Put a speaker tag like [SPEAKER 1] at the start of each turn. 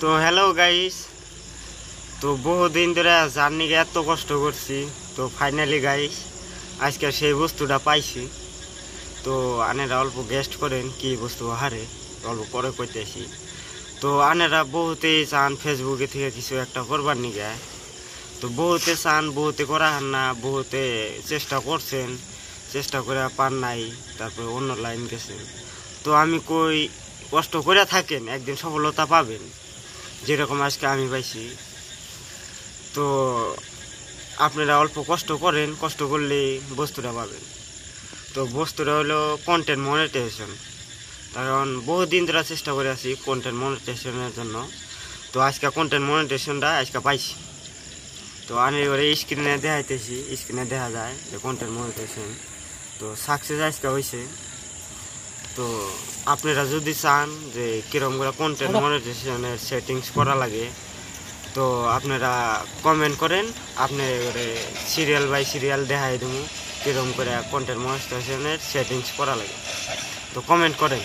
[SPEAKER 1] তো hello guys, তো বহুদিন ধরে জার্নি এত কষ্ট করছি। তো ফাইনালি গাইস আজকে সেই বস্তুটা পাইছি। তো আনেরা অল্প গেস্ট করেন কি বস্তু হারে অল্প পরে কইতেছি। তো আনেরা বহুতেই চান ফেসবুকে থেকে কিছু একটা করবার নিগে। তো বহুতে চান, বহুতে করা হান না, বহুতে চেষ্টা করছেন, চেষ্টা করে পান নাই, তারপরে অন্য লাইন গেছেন। তো আমি কই কষ্ট করে থাকেন, একদিন সফলতা পাবেন, যেরকম আজকে আমি পাইছি। তো আপনারা অল্প কষ্ট করেন, কষ্ট করলে বস্তুটা পাবেন। তো বস্তুটা হলো কন্টেন্ট মনিটাইজেশন। কারণ বহুদিন ধরে চেষ্টা করে আছি কন্টেন্ট মনিটাইজেশনের জন্য। তো আজকে কন্টেন্ট মনিটাইজেশনটা আজকে পাইছি। তো আমি এবারে স্ক্রিনে দেখাইতেছি, স্ক্রিনে দেখা যায় যে কন্টেন্ট মনিটাইজেশন তো সাকসেস আজকে হয়েছে। তো আপনারা যদি চান যে কীরকম করে কন্টেন্ট মনিটাইজেশনের সেটিংস করা লাগে, তো আপনারা কমেন্ট করেন, আপনি সিরিয়াল বাই সিরিয়াল দেখাই দেবো কীরকম করে কন্টেন্ট মনিটাইজেশনের সেটিংস করা লাগে। তো কমেন্ট করেন।